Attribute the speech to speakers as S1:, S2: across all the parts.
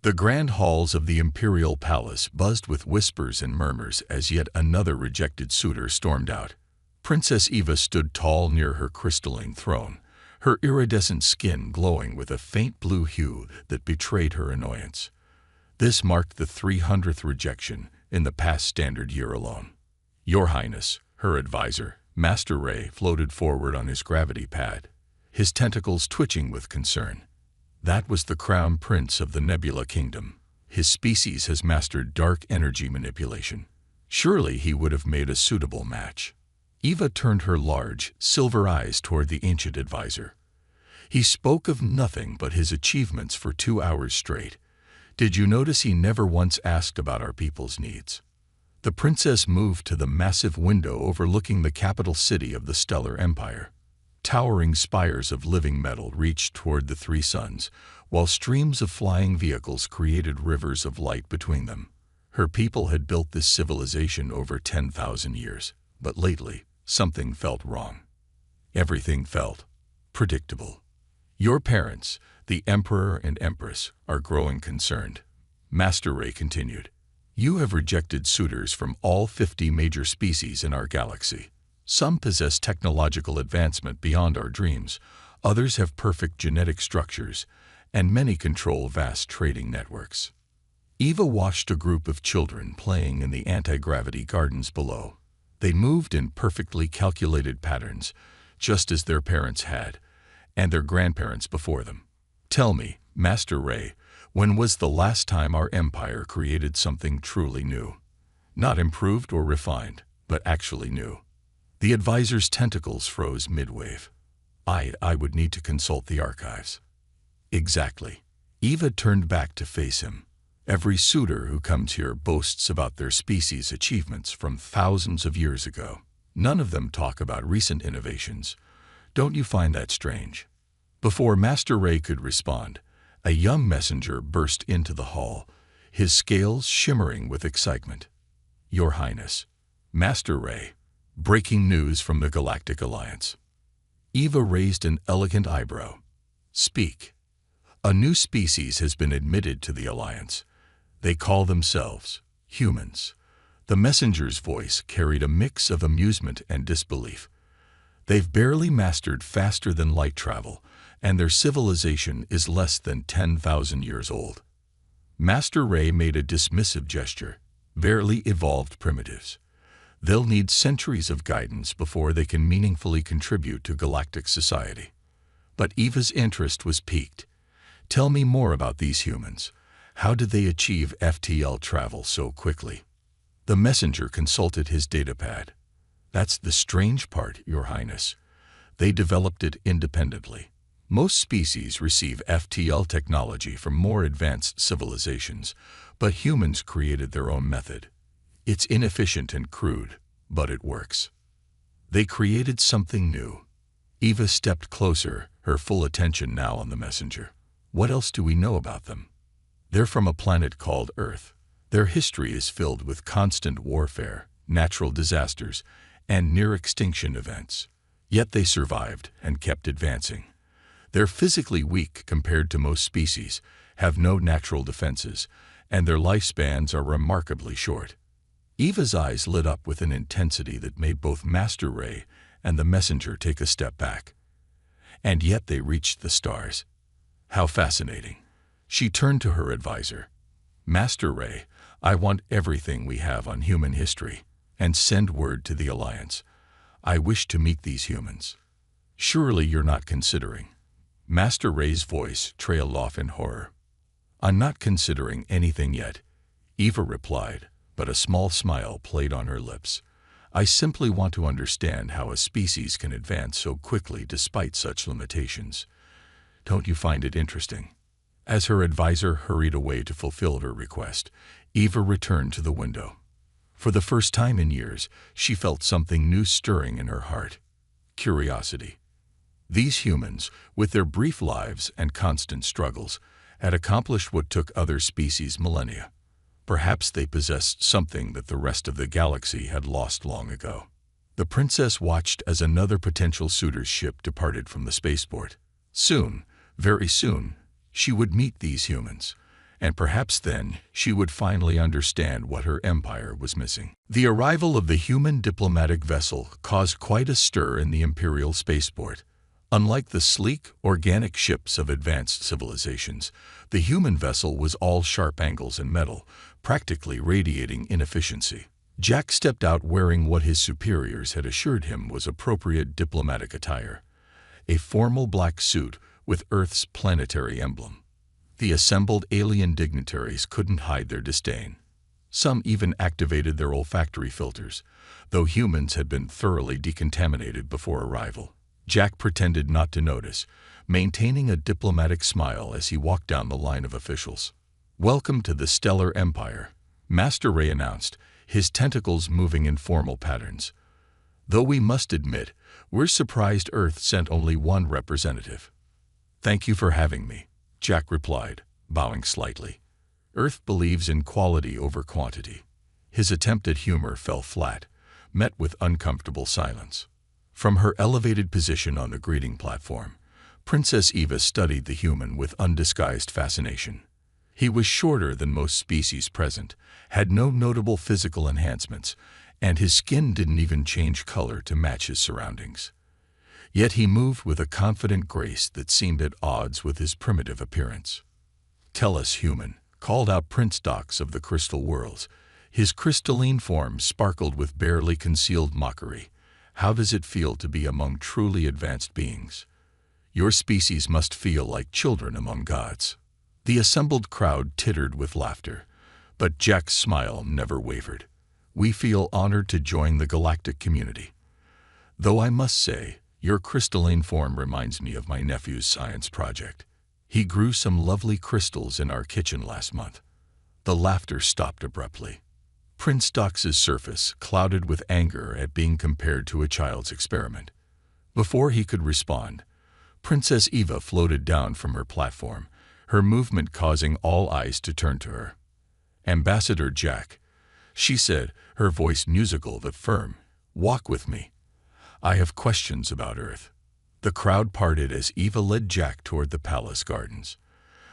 S1: The grand halls of the imperial palace buzzed with whispers and murmurs as yet another rejected suitor stormed out. Princess Eva stood tall near her crystalline throne, her iridescent skin glowing with a faint blue hue that betrayed her annoyance. This marked the 300th rejection in the past standard year alone. "Your Highness," her advisor, Master Ray, floated forward on his gravity pad, his tentacles twitching with concern. That was the crown prince of the Nebula Kingdom. His species has mastered dark energy manipulation. Surely he would have made a suitable match. Eva turned her large, silver eyes toward the ancient advisor. He spoke of nothing but his achievements for 2 hours straight. Did you notice he never once asked about our people's needs? The princess moved to the massive window overlooking the capital city of the Stellar Empire. Towering spires of living metal reached toward the three suns, while streams of flying vehicles created rivers of light between them. Her people had built this civilization over 10,000 years, but lately, something felt wrong. Everything felt predictable. "Your parents, the Emperor and Empress, are growing concerned," Master Ray continued. "You have rejected suitors from all 50 major species in our galaxy. Some possess technological advancement beyond our dreams, others have perfect genetic structures, and many control vast trading networks." Eva watched a group of children playing in the anti-gravity gardens below. They moved in perfectly calculated patterns, just as their parents had, and their grandparents before them. "Tell me, Master Ray, when was the last time our empire created something truly new? Not improved or refined, but actually new." The advisor's tentacles froze mid-wave. I would need to consult the archives." "Exactly." Eva turned back to face him. "Every suitor who comes here boasts about their species' achievements from thousands of years ago. None of them talk about recent innovations. Don't you find that strange?" Before Master Ray could respond, a young messenger burst into the hall, his scales shimmering with excitement. "Your Highness, Master Ray, breaking news from the Galactic Alliance." Eva raised an elegant eyebrow. "Speak." "A new species has been admitted to the Alliance. They call themselves humans." The messenger's voice carried a mix of amusement and disbelief. "They've barely mastered faster than light travel, and their civilization is less than 10,000 years old." Master Ray made a dismissive gesture. "Barely evolved primitives. They'll need centuries of guidance before they can meaningfully contribute to galactic society." But Eva's interest was piqued. "Tell me more about these humans. How did they achieve FTL travel so quickly?" The messenger consulted his datapad. "That's the strange part, Your Highness. They developed it independently. Most species receive FTL technology from more advanced civilizations, but humans created their own method. It's inefficient and crude, but it works. They created something new." Eva stepped closer, her full attention now on the messenger. "What else do we know about them?" "They're from a planet called Earth. Their history is filled with constant warfare, natural disasters, and near-extinction events. Yet they survived and kept advancing. They're physically weak compared to most species, have no natural defenses, and their lifespans are remarkably short." Eva's eyes lit up with an intensity that made both Master Ray and the messenger take a step back. "And yet they reached the stars. How fascinating." She turned to her advisor. "Master Ray, I want everything we have on human history, and send word to the Alliance. I wish to meet these humans." "Surely you're not considering." Master Ray's voice trailed off in horror. "I'm not considering anything yet," Eva replied, but a small smile played on her lips. "I simply want to understand how a species can advance so quickly despite such limitations. Don't you find it interesting?" As her advisor hurried away to fulfill her request, Eva returned to the window. For the first time in years, she felt something new stirring in her heart. Curiosity. These humans, with their brief lives and constant struggles, had accomplished what took other species millennia. Perhaps they possessed something that the rest of the galaxy had lost long ago. The princess watched as another potential suitor's ship departed from the spaceport. Soon, very soon, she would meet these humans, and perhaps then she would finally understand what her empire was missing. The arrival of the human diplomatic vessel caused quite a stir in the Imperial spaceport. Unlike the sleek, organic ships of advanced civilizations, the human vessel was all sharp angles and metal, practically radiating inefficiency. Jack stepped out wearing what his superiors had assured him was appropriate diplomatic attire, a formal black suit with Earth's planetary emblem. The assembled alien dignitaries couldn't hide their disdain. Some even activated their olfactory filters, though humans had been thoroughly decontaminated before arrival. Jack pretended not to notice, maintaining a diplomatic smile as he walked down the line of officials. "Welcome to the Stellar Empire," Master Ray announced, his tentacles moving in formal patterns. "Though we must admit, we're surprised Earth sent only one representative." "Thank you for having me," Jack replied, bowing slightly. Earth believes in quality over quantity. His attempt at humor fell flat, met with uncomfortable silence. From her elevated position on the greeting platform, Princess Eva studied the human with undisguised fascination. He was shorter than most species present, had no notable physical enhancements, and his skin didn't even change color to match his surroundings. Yet he moved with a confident grace that seemed at odds with his primitive appearance. "Tell us, human," called out Prince Dox of the Crystal Worlds. His crystalline form sparkled with barely concealed mockery. "How does it feel to be among truly advanced beings? Your species must feel like children among gods." The assembled crowd tittered with laughter, but Jack's smile never wavered. "We feel honored to join the galactic community. Though I must say, your crystalline form reminds me of my nephew's science project. He grew some lovely crystals in our kitchen last month." The laughter stopped abruptly. Prince Dox's surface clouded with anger at being compared to a child's experiment. Before he could respond, Princess Eva floated down from her platform, her movement causing all eyes to turn to her. "Ambassador Jack," she said, her voice musical but firm, "walk with me. I have questions about Earth." The crowd parted as Eva led Jack toward the palace gardens.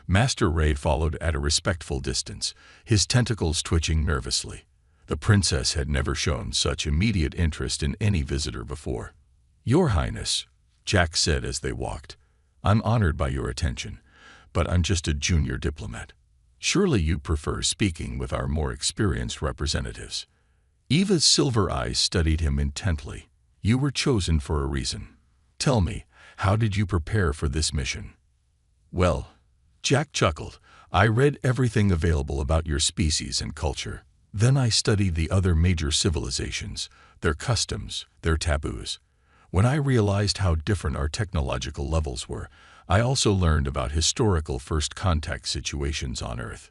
S1: Master Ray followed at a respectful distance, his tentacles twitching nervously. The princess had never shown such immediate interest in any visitor before. "Your Highness," Jack said as they walked, "I'm honored by your attention, but I'm just a junior diplomat. Surely you prefer speaking with our more experienced representatives." Eva's silver eyes studied him intently. "You were chosen for a reason. Tell me, how did you prepare for this mission?" "Well," Jack chuckled, "I read everything available about your species and culture. Then I studied the other major civilizations, their customs, their taboos. When I realized how different our technological levels were, I also learned about historical first contact situations on Earth."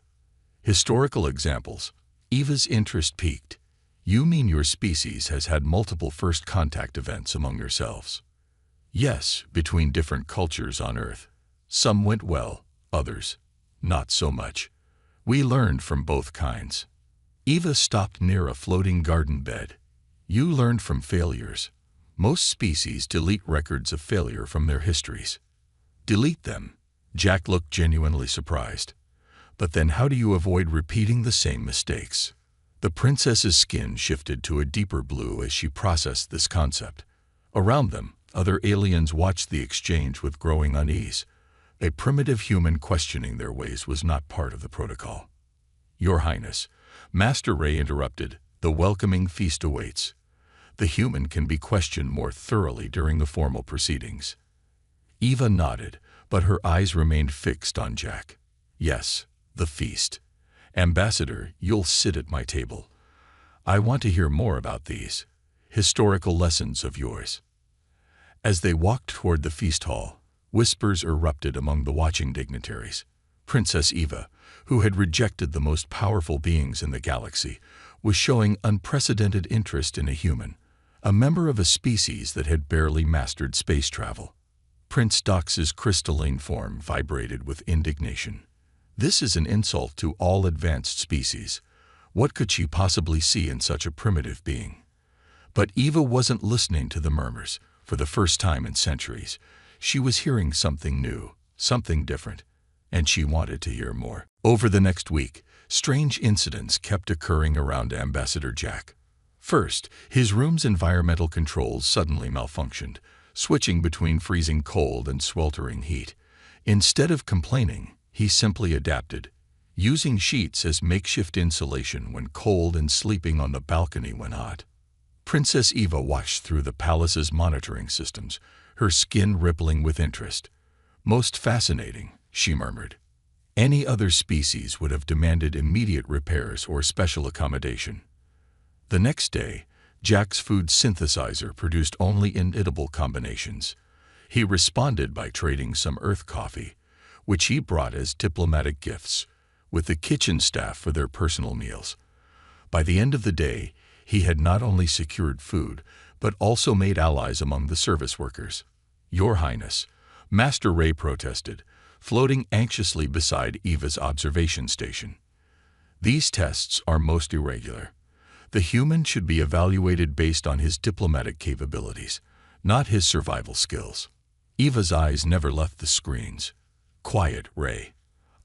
S1: "Historical examples?" Eva's interest peaked. "You mean your species has had multiple first contact events among yourselves?" "Yes, between different cultures on Earth. Some went well, others not so much. We learned from both kinds." Eva stopped near a floating garden bed. "You learned from failures. Most species delete records of failure from their histories." "Delete them?" Jack looked genuinely surprised. "But then how do you avoid repeating the same mistakes?" The princess's skin shifted to a deeper blue as she processed this concept. Around them, other aliens watched the exchange with growing unease. A primitive human questioning their ways was not part of the protocol. "Your Highness," Master Ray interrupted, "the welcoming feast awaits. The human can be questioned more thoroughly during the formal proceedings." Eva nodded, but her eyes remained fixed on Jack. "Yes, the feast. Ambassador, you'll sit at my table. I want to hear more about these historical lessons of yours." As they walked toward the feast hall, whispers erupted among the watching dignitaries. Princess Eva, who had rejected the most powerful beings in the galaxy, was showing unprecedented interest in a human, a member of a species that had barely mastered space travel. Prince Dox's crystalline form vibrated with indignation. "This is an insult to all advanced species. What could she possibly see in such a primitive being?" But Eva wasn't listening to the murmurs. For the first time in centuries, she was hearing something new, something different, and she wanted to hear more. Over the next week, strange incidents kept occurring around Ambassador Jack. First, his room's environmental controls suddenly malfunctioned, switching between freezing cold and sweltering heat. Instead of complaining, he simply adapted, using sheets as makeshift insulation when cold and sleeping on the balcony when hot. Princess Eva watched through the palace's monitoring systems, her skin rippling with interest. "Most fascinating," she murmured. Any other species would have demanded immediate repairs or special accommodation. The next day, Jack's food synthesizer produced only inedible combinations. He responded by trading some earth coffee, which he brought as diplomatic gifts, with the kitchen staff for their personal meals. By the end of the day, he had not only secured food, but also made allies among the service workers. "Your Highness," Master Ray protested, floating anxiously beside Eva's observation station. "These tests are most irregular. The human should be evaluated based on his diplomatic capabilities, not his survival skills." Eva's eyes never left the screens. "Quiet, Ray.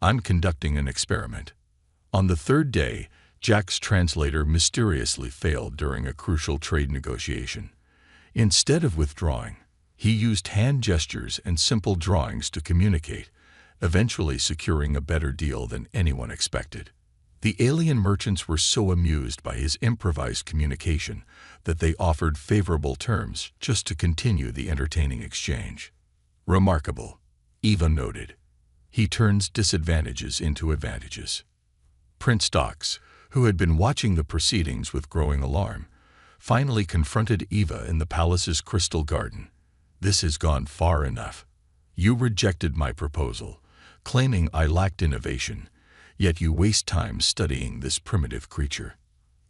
S1: I'm conducting an experiment." On the third day, Jack's translator mysteriously failed during a crucial trade negotiation. Instead of withdrawing, he used hand gestures and simple drawings to communicate, eventually securing a better deal than anyone expected. The alien merchants were so amused by his improvised communication that they offered favorable terms just to continue the entertaining exchange. "Remarkable," Eva noted. "He turns disadvantages into advantages." Prince Dox, who had been watching the proceedings with growing alarm, finally confronted Eva in the palace's crystal garden. "This has gone far enough. You rejected my proposal, claiming I lacked innovation, yet you waste time studying this primitive creature."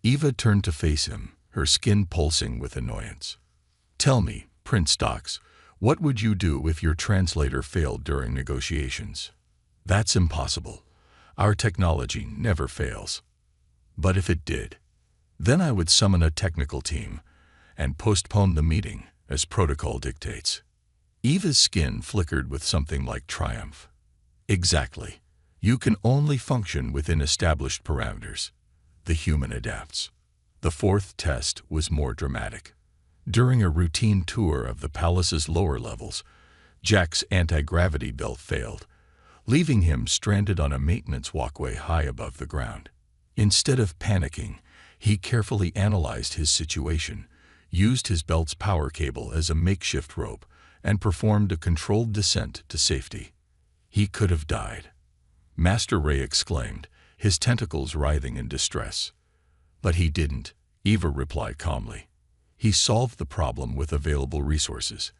S1: Eva turned to face him, her skin pulsing with annoyance. "Tell me, Prince Dox, what would you do if your translator failed during negotiations?" "That's impossible. Our technology never fails." "But if it did, then I would summon a technical team and postpone the meeting, as protocol dictates." Eva's skin flickered with something like triumph. "Exactly. You can only function within established parameters. The human adapts." The fourth test was more dramatic. During a routine tour of the palace's lower levels, Jack's anti-gravity belt failed, leaving him stranded on a maintenance walkway high above the ground. Instead of panicking, he carefully analyzed his situation, used his belt's power cable as a makeshift rope, and performed a controlled descent to safety. He could have died. Master Ray exclaimed, his tentacles writhing in distress. "But he didn't," Eva replied calmly. "He solved the problem with available resources."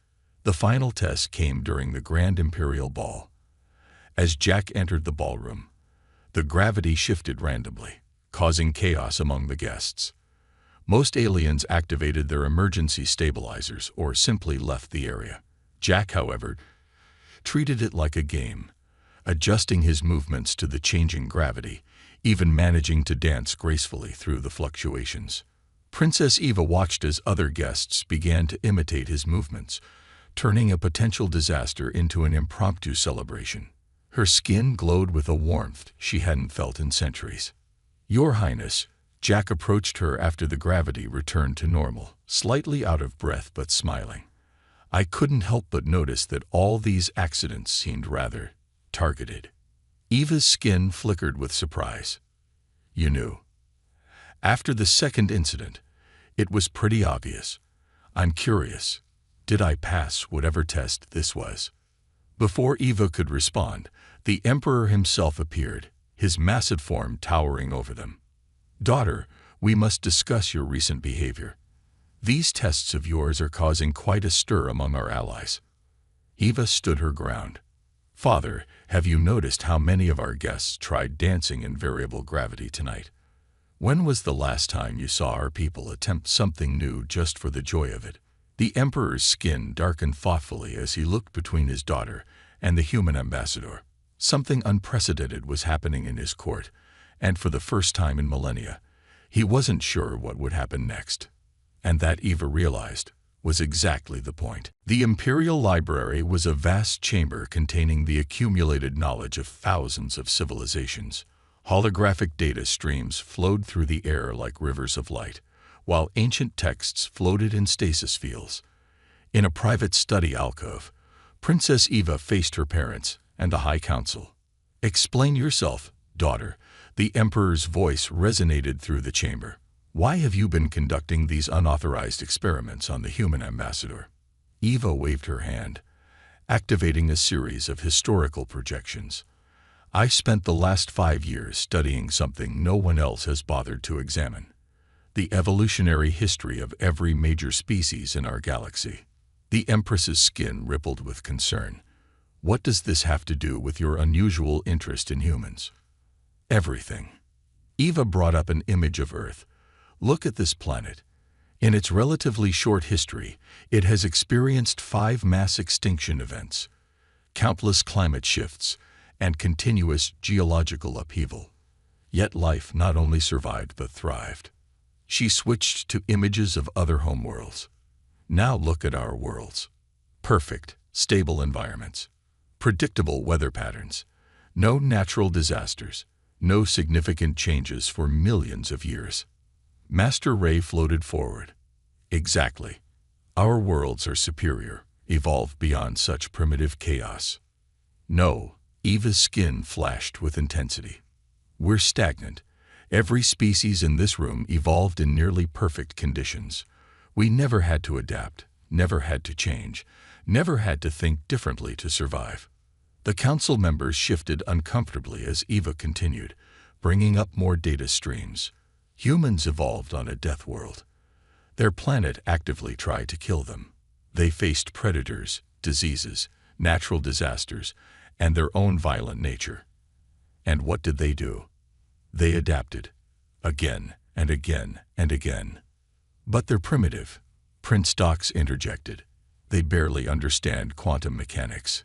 S1: The final test came during the Grand Imperial Ball. As Jack entered the ballroom, the gravity shifted randomly, causing chaos among the guests. Most aliens activated their emergency stabilizers or simply left the area. Jack, however, treated it like a game, adjusting his movements to the changing gravity, even managing to dance gracefully through the fluctuations. Princess Eva watched as other guests began to imitate his movements, turning a potential disaster into an impromptu celebration. Her skin glowed with a warmth she hadn't felt in centuries. "Your Highness," Jack approached her after the gravity returned to normal, slightly out of breath but smiling. "I couldn't help but notice that all these accidents seemed rather targeted." Eva's skin flickered with surprise. "You knew?" "After the second incident, it was pretty obvious. I'm curious, did I pass whatever test this was?" Before Eva could respond, the Emperor himself appeared, his massive form towering over them. "Daughter, we must discuss your recent behavior. These tests of yours are causing quite a stir among our allies." Eva stood her ground. "Father, have you noticed how many of our guests tried dancing in variable gravity tonight? When was the last time you saw our people attempt something new just for the joy of it?" The Emperor's skin darkened thoughtfully as he looked between his daughter and the human ambassador. Something unprecedented was happening in his court, and for the first time in millennia, he wasn't sure what would happen next. And that, Eva realized, was exactly the point. The Imperial Library was a vast chamber containing the accumulated knowledge of thousands of civilizations. Holographic data streams flowed through the air like rivers of light, while ancient texts floated in stasis fields. In a private study alcove, Princess Eva faced her parents and the High Council. "Explain yourself, daughter." The Emperor's voice resonated through the chamber. "Why have you been conducting these unauthorized experiments on the human ambassador?" Eva waved her hand, activating a series of historical projections. "I spent the last 5 years studying something no one else has bothered to examine: the evolutionary history of every major species in our galaxy." The Empress's skin rippled with concern. "What does this have to do with your unusual interest in humans?" "Everything." Eva brought up an image of Earth. "Look at this planet. In its relatively short history, it has experienced 5 mass extinction events, countless climate shifts, and continuous geological upheaval. Yet life not only survived but thrived." She switched to images of other homeworlds. "Now look at our worlds. Perfect, stable environments. Predictable weather patterns. No natural disasters. No significant changes for millions of years." Master Ray floated forward. "Exactly. Our worlds are superior, evolved beyond such primitive chaos." "No." Eva's skin flashed with intensity. "We're stagnant. Every species in this room evolved in nearly perfect conditions. We never had to adapt, never had to change, never had to think differently to survive." The council members shifted uncomfortably as Eva continued, bringing up more data streams. "Humans evolved on a death world. Their planet actively tried to kill them. They faced predators, diseases, natural disasters, and their own violent nature. And what did they do? They adapted. Again and again and again." "But they're primitive," Prince Dox interjected. "They barely understand quantum mechanics."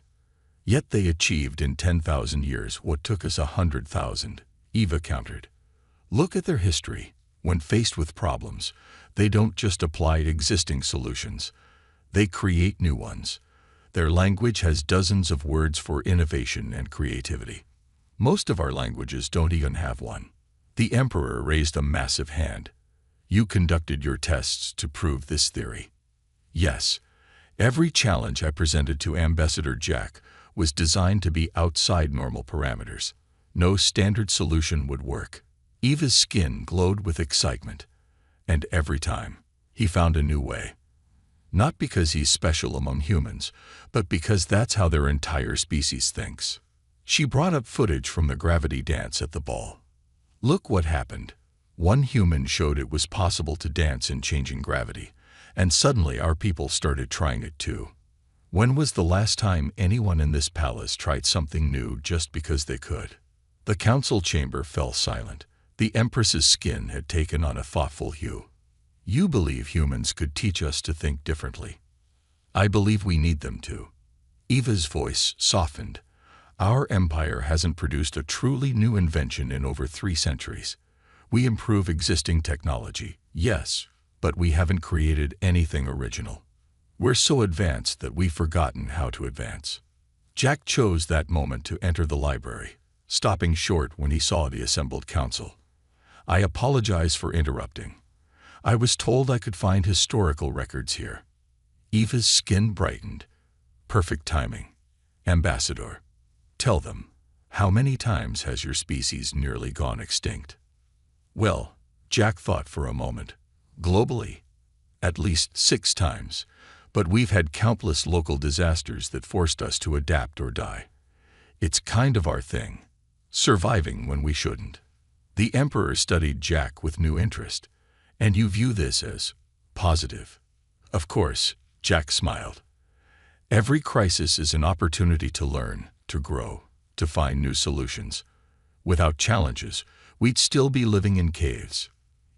S1: "Yet they achieved in 10,000 years what took us 100,000, Eva countered. "Look at their history. When faced with problems, they don't just apply existing solutions. They create new ones. Their language has dozens of words for innovation and creativity. Most of our languages don't even have one." The Emperor raised a massive hand. "You conducted your tests to prove this theory?" "Yes. Every challenge I presented to Ambassador Jack was designed to be outside normal parameters. No standard solution would work." Eva's skin glowed with excitement. "And every time, he found a new way. Not because he's special among humans, but because that's how their entire species thinks." She brought up footage from the gravity dance at the ball. "Look what happened. One human showed it was possible to dance in changing gravity, and suddenly our people started trying it too. When was the last time anyone in this palace tried something new just because they could?" The council chamber fell silent. The Empress's skin had taken on a thoughtful hue. "You believe humans could teach us to think differently. I believe we need them to." Eva's voice softened. "Our empire hasn't produced a truly new invention in over 3 centuries. We improve existing technology, yes, but we haven't created anything original. We're so advanced that we've forgotten how to advance." Jack chose that moment to enter the library, stopping short when he saw the assembled council. "I apologize for interrupting. I was told I could find historical records here." Eva's skin brightened. "Perfect timing. Ambassador, tell them, how many times has your species nearly gone extinct?" "Well," Jack thought for a moment, "globally, at least 6 times, but we've had countless local disasters that forced us to adapt or die. It's kind of our thing, surviving when we shouldn't." The Emperor studied Jack with new interest. "And you view this as positive?" "Of course," Jack smiled. "Every crisis is an opportunity to learn, to grow, to find new solutions. Without challenges, we'd still be living in caves."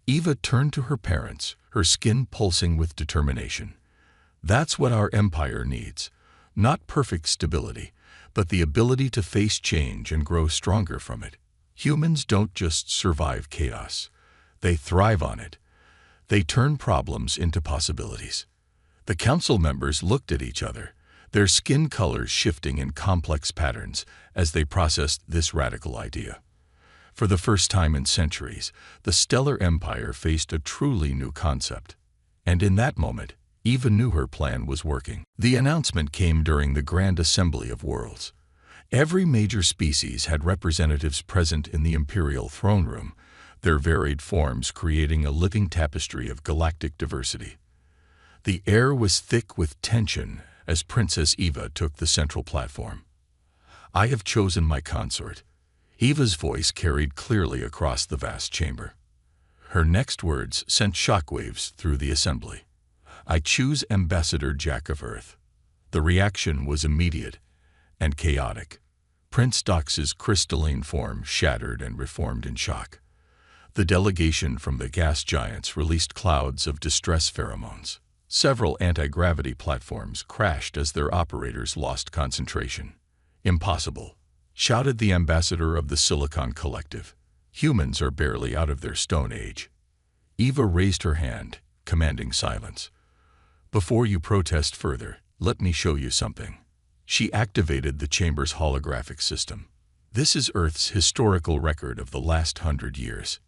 S1: Eva turned to her parents, her skin pulsing with determination. "That's what our empire needs. Not perfect stability, but the ability to face change and grow stronger from it. Humans don't just survive chaos. They thrive on it. They turn problems into possibilities. The council members looked at each other, their skin colors shifting in complex patterns as they processed this radical idea. For the first time in centuries, the stellar empire faced a truly new concept. And in that moment, Eva knew her plan was working. The announcement came during the Grand Assembly of Worlds. Every major species had representatives present in the imperial throne room, their varied forms creating a living tapestry of galactic diversity. The air was thick with tension as Princess Eva took the central platform. "I have chosen my consort." Eva's voice carried clearly across the vast chamber. Her next words sent shockwaves through the assembly. "I choose Ambassador Jack of Earth." The reaction was immediate and chaotic. Prince Dox's crystalline form shattered and reformed in shock. The delegation from the gas giants released clouds of distress pheromones. Several anti-gravity platforms crashed as their operators lost concentration. "Impossible," shouted the ambassador of the Silicon Collective. "Humans are barely out of their stone age." Eva raised her hand, commanding silence. "Before you protest further, let me show you something." She activated the chamber's holographic system. "This is Earth's historical record of the last 100 years.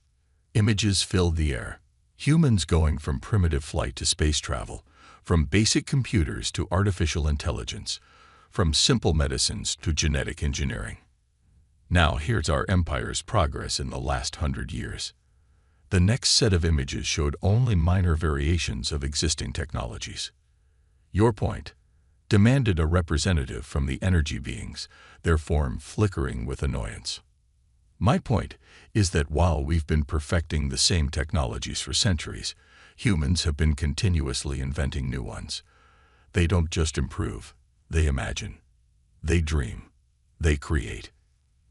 S1: Images filled the air. Humans going from primitive flight to space travel, from basic computers to artificial intelligence, from simple medicines to genetic engineering. Now here's our empire's progress in the last 100 years." The next set of images showed only minor variations of existing technologies. "Your point," demanded a representative from the energy beings, their form flickering with annoyance. "My point is that while we've been perfecting the same technologies for centuries, humans have been continuously inventing new ones. They don't just improve, they imagine. They dream. They create."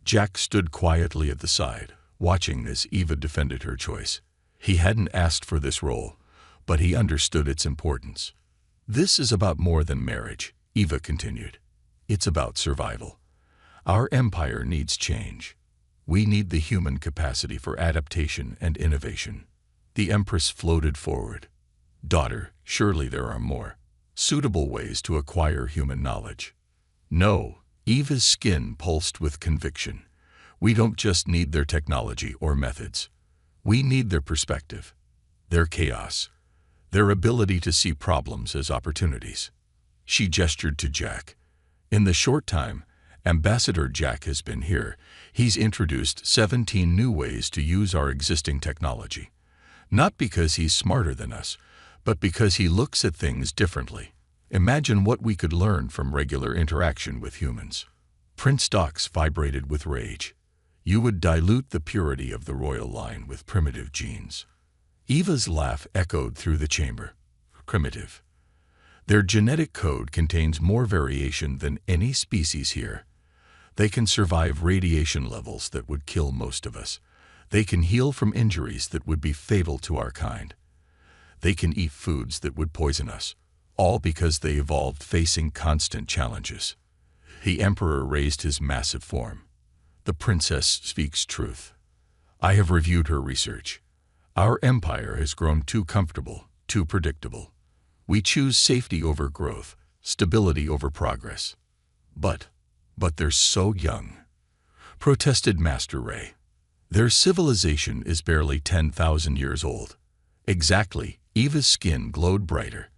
S1: Jack stood quietly at the side, watching as Eva defended her choice. He hadn't asked for this role, but he understood its importance. "This is about more than marriage," Eva continued. "It's about survival. Our empire needs change. We need the human capacity for adaptation and innovation." The Empress floated forward. "Daughter, surely there are more suitable ways to acquire human knowledge." "No," Eva's skin pulsed with conviction. "We don't just need their technology or methods. We need their perspective, their chaos, their ability to see problems as opportunities." She gestured to Jack. "In the short time Ambassador Jack has been here, he's introduced 17 new ways to use our existing technology. Not because he's smarter than us, but because he looks at things differently. Imagine what we could learn from regular interaction with humans." Prince Dox vibrated with rage. "You would dilute the purity of the royal line with primitive genes." Eva's laugh echoed through the chamber. "Primitive. Their genetic code contains more variation than any species here. They can survive radiation levels that would kill most of us. They can heal from injuries that would be fatal to our kind. They can eat foods that would poison us, all because they evolved facing constant challenges." The Emperor raised his massive form. "The princess speaks truth. I have reviewed her research. Our empire has grown too comfortable, too predictable. We choose safety over growth, stability over progress. But they're so young," protested Master Ray. "Their civilization is barely 10,000 years old." "Exactly," Eva's skin glowed brighter.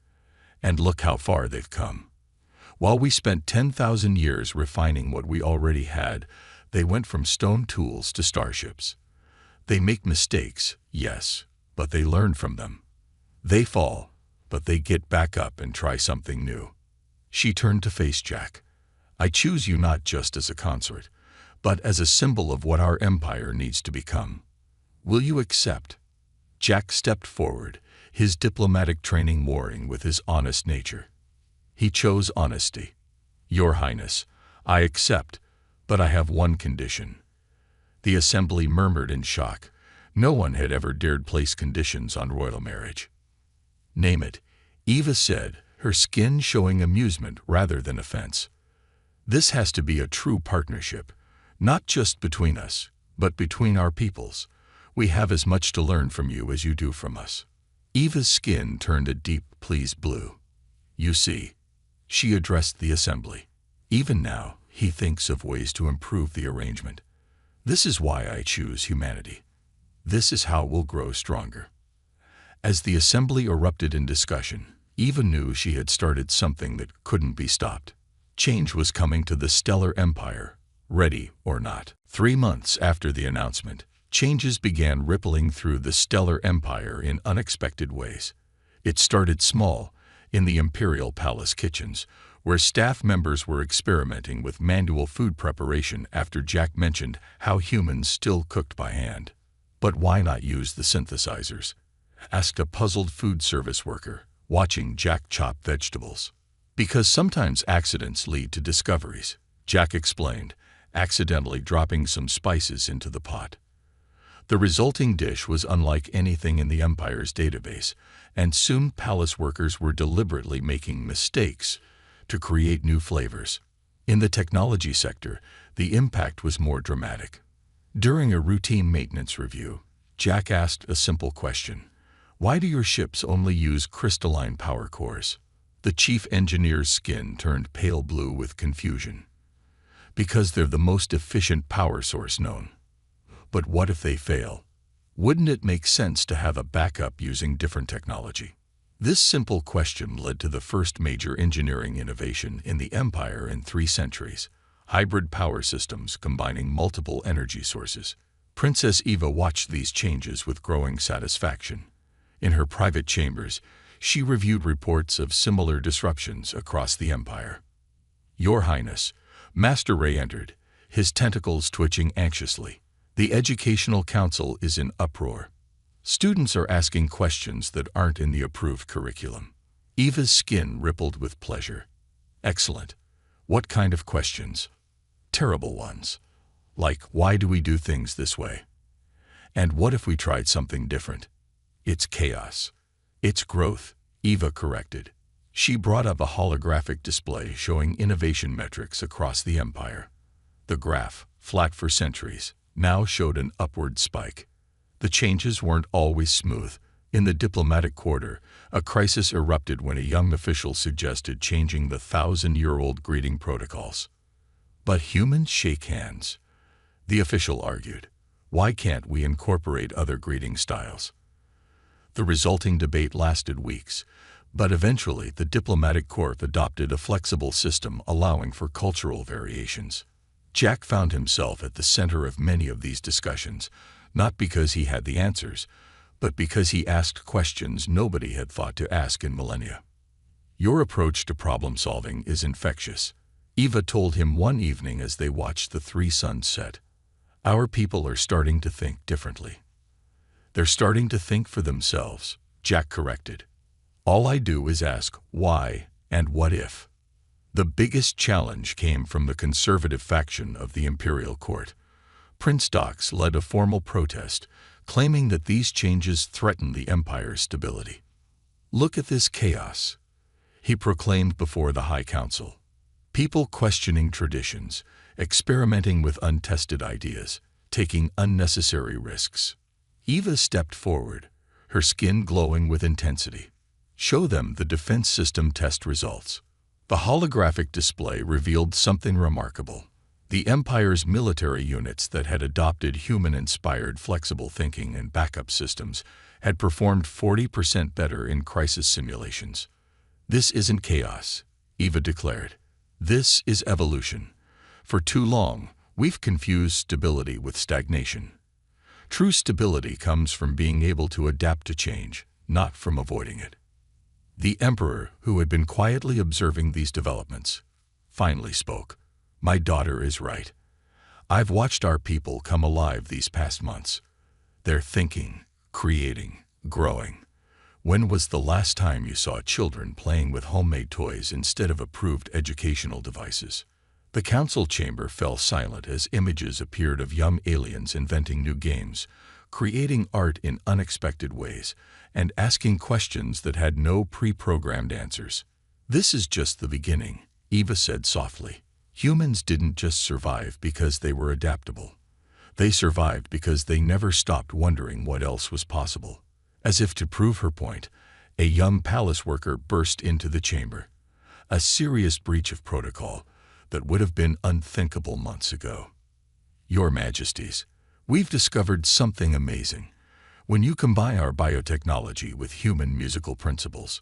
S1: "And look how far they've come. While we spent 10,000 years refining what we already had, they went from stone tools to starships. They make mistakes, yes, but they learn from them. They fall, but they get back up and try something new." She turned to face Jack. "I choose you not just as a consort, but as a symbol of what our empire needs to become. Will you accept?" Jack stepped forward, his diplomatic training warring with his honest nature. He chose honesty. "Your Highness, I accept, but I have one condition." The assembly murmured in shock. No one had ever dared place conditions on royal marriage. "Name it," Eva said, her skin showing amusement rather than offense. "This has to be a true partnership, not just between us, but between our peoples. We have as much to learn from you as you do from us." Eva's skin turned a deep, pleased blue. You see, she addressed the assembly. Even now, he thinks of ways to improve the arrangement. This is why I choose humanity. This is how we'll grow stronger. As the assembly erupted in discussion, Eva knew she had started something that couldn't be stopped. Change was coming to the stellar empire, ready or not. 3 months after the announcement, changes began rippling through the stellar empire in unexpected ways. It started small, in the imperial palace kitchens, where staff members were experimenting with manual food preparation after Jack mentioned how humans still cooked by hand. "But why not use the synthesizers?" asked a puzzled food service worker, watching Jack chop vegetables. "Because sometimes accidents lead to discoveries," Jack explained, accidentally dropping some spices into the pot. The resulting dish was unlike anything in the Empire's database, and soon palace workers were deliberately making mistakes to create new flavors. In the technology sector, the impact was more dramatic. During a routine maintenance review, Jack asked a simple question: "Why do your ships only use crystalline power cores?" The chief engineer's skin turned pale blue with confusion. "Because they're the most efficient power source known." "But what if they fail? Wouldn't it make sense to have a backup using different technology?" This simple question led to the first major engineering innovation in the Empire in 3 centuries: hybrid power systems combining multiple energy sources. Princess Eva watched these changes with growing satisfaction. In her private chambers, she reviewed reports of similar disruptions across the Empire. "Your Highness," Master Ray entered, his tentacles twitching anxiously. "The Educational Council is in uproar. Students are asking questions that aren't in the approved curriculum." Eva's skin rippled with pleasure. "Excellent. What kind of questions?" "Terrible ones. Like, why do we do things this way? And what if we tried something different?" "It's chaos." "It's growth," Eva corrected. She brought up a holographic display showing innovation metrics across the Empire. The graph, flat for centuries, now showed an upward spike. The changes weren't always smooth. In the diplomatic quarter, a crisis erupted when a young official suggested changing the 1,000-year-old greeting protocols. "But humans shake hands," the official argued. "Why can't we incorporate other greeting styles?" The resulting debate lasted weeks, but eventually the diplomatic corps adopted a flexible system allowing for cultural variations. Jack found himself at the center of many of these discussions, not because he had the answers, but because he asked questions nobody had thought to ask in millennia. "Your approach to problem-solving is infectious," Eva told him one evening as they watched the 3 suns set. "Our people are starting to think differently." "They're starting to think for themselves," Jack corrected. "All I do is ask why and what if." The biggest challenge came from the conservative faction of the imperial court. Prince Dox led a formal protest, claiming that these changes threaten the empire's stability. "Look at this chaos," he proclaimed before the High Council. "People questioning traditions, experimenting with untested ideas, taking unnecessary risks." Eva stepped forward, her skin glowing with intensity. "Show them the defense system test results." The holographic display revealed something remarkable. The Empire's military units that had adopted human-inspired flexible thinking and backup systems had performed 40% better in crisis simulations. "This isn't chaos," Eva declared. "This is evolution. For too long, we've confused stability with stagnation. True stability comes from being able to adapt to change, not from avoiding it." The Emperor, who had been quietly observing these developments, finally spoke. "My daughter is right. I've watched our people come alive these past months. They're thinking, creating, growing. When was the last time you saw children playing with homemade toys instead of approved educational devices?" The council chamber fell silent as images appeared of young aliens inventing new games, creating art in unexpected ways, and asking questions that had no pre-programmed answers. "This is just the beginning," Eva said softly. "Humans didn't just survive because they were adaptable. They survived because they never stopped wondering what else was possible." As if to prove her point, a young palace worker burst into the chamber. a serious breach of protocol that would have been unthinkable months ago. Your Majesties, we've discovered something amazing. When you combine our biotechnology with human musical principles,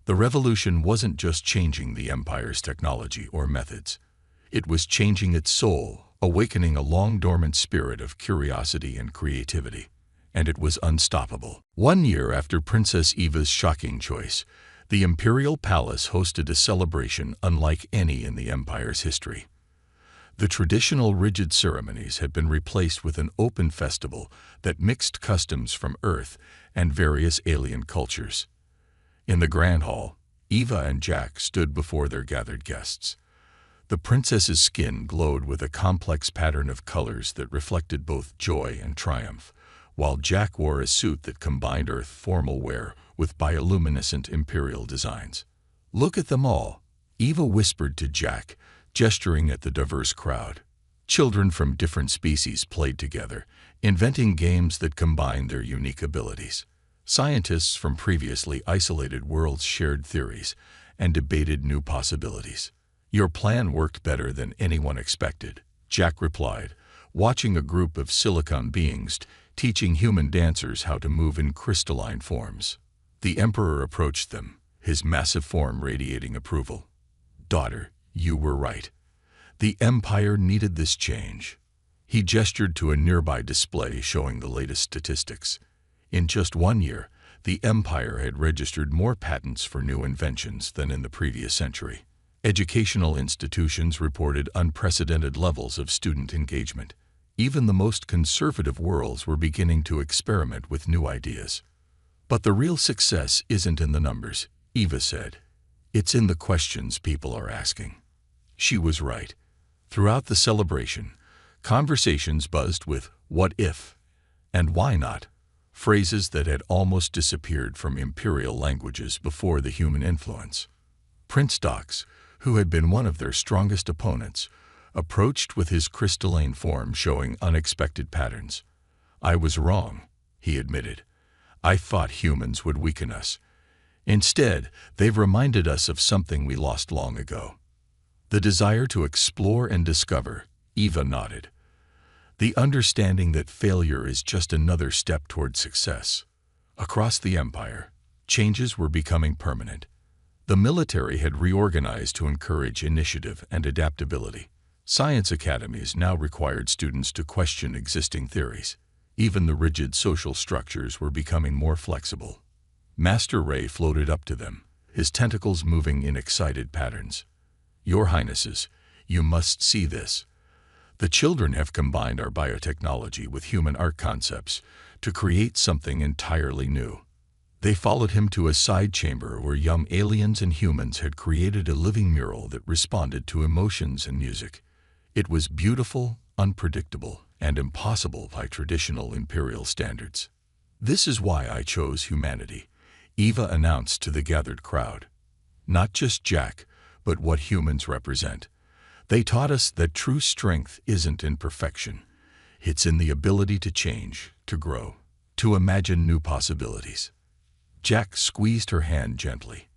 S1: the revolution wasn't just changing the Empire's technology or methods. It was changing its soul, awakening a long-dormant spirit of curiosity and creativity. And it was unstoppable. 1 year after Princess Eva's shocking choice, the Imperial Palace hosted a celebration unlike any in the Empire's history. The traditional rigid ceremonies had been replaced with an open festival that mixed customs from Earth and various alien cultures. In the Grand Hall, Eva and Jack stood before their gathered guests. The princess's skin glowed with a complex pattern of colors that reflected both joy and triumph, while Jack wore a suit that combined Earth formal wear with bioluminescent imperial designs. "Look at them all," Eva whispered to Jack, gesturing at the diverse crowd. Children from different species played together, inventing games that combined their unique abilities. Scientists from previously isolated worlds shared theories and debated new possibilities. "Your plan worked better than anyone expected," Jack replied, watching a group of silicon beings teaching human dancers how to move in crystalline forms. The Emperor approached them, his massive form radiating approval. "Daughter, you were right. The Empire needed this change." He gestured to a nearby display showing the latest statistics. In just 1 year, the Empire had registered more patents for new inventions than in the previous century. Educational institutions reported unprecedented levels of student engagement. Even the most conservative worlds were beginning to experiment with new ideas. "But the real success isn't in the numbers," Eva said. "It's in the questions people are asking." She was right. Throughout the celebration, conversations buzzed with "what if" and "why not," phrases that had almost disappeared from imperial languages before the human influence. Prince Dox, who had been one of their strongest opponents, approached with his crystalline form showing unexpected patterns. "I was wrong," he admitted. "I thought humans would weaken us. Instead, they've reminded us of something we lost long ago." The desire to explore and discover, Eva nodded. The understanding that failure is just another step toward success. Across the Empire, changes were becoming permanent. The military had reorganized to encourage initiative and adaptability. Science academies now required students to question existing theories. Even the rigid social structures were becoming more flexible. Master Ray floated up to them, his tentacles moving in excited patterns. "Your Highnesses, you must see this. The children have combined our biotechnology with human art concepts to create something entirely new." They followed him to a side chamber where young aliens and humans had created a living mural that responded to emotions and music. It was beautiful, unpredictable, and impossible by traditional imperial standards. "This is why I chose humanity," Eva announced to the gathered crowd. "Not just Jack, but what humans represent. They taught us that true strength isn't in perfection. It's in the ability to change, to grow, to imagine new possibilities." Jack squeezed her hand gently.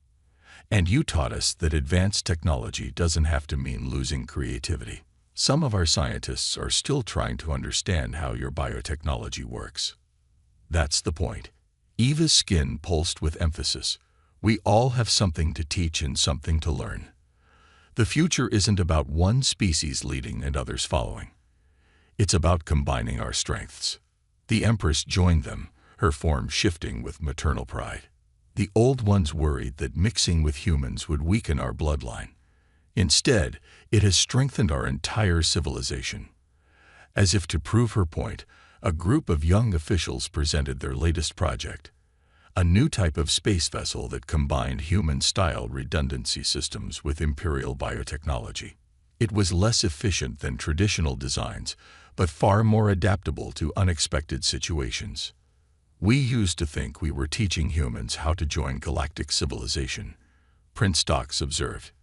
S1: "And you taught us that advanced technology doesn't have to mean losing creativity. Some of our scientists are still trying to understand how your biotechnology works." "That's the point." Eva's skin pulsed with emphasis. "We all have something to teach and something to learn. The future isn't about one species leading and others following. It's about combining our strengths." The Empress joined them, her form shifting with maternal pride. "The old ones worried that mixing with humans would weaken our bloodline. Instead, it has strengthened our entire civilization." As if to prove her point, a group of young officials presented their latest project, a new type of space vessel that combined human-style redundancy systems with imperial biotechnology. It was less efficient than traditional designs, but far more adaptable to unexpected situations. "We used to think we were teaching humans how to join galactic civilization," Prince Dox observed.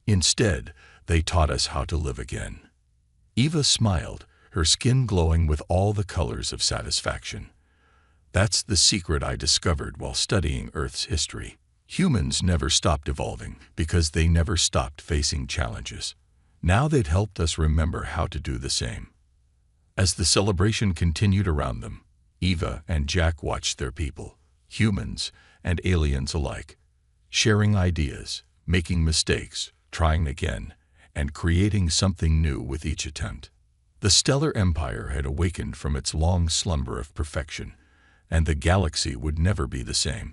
S1: "Instead, they taught us how to live again." Eva smiled, her skin glowing with all the colors of satisfaction. "That's the secret I discovered while studying Earth's history." Humans never stopped evolving because they never stopped facing challenges. Now they'd helped us remember how to do the same. As the celebration continued around them, Eva and Jack watched their people, humans and aliens alike, sharing ideas, making mistakes, trying again, and creating something new with each attempt. The stellar empire had awakened from its long slumber of perfection, and the galaxy would never be the same.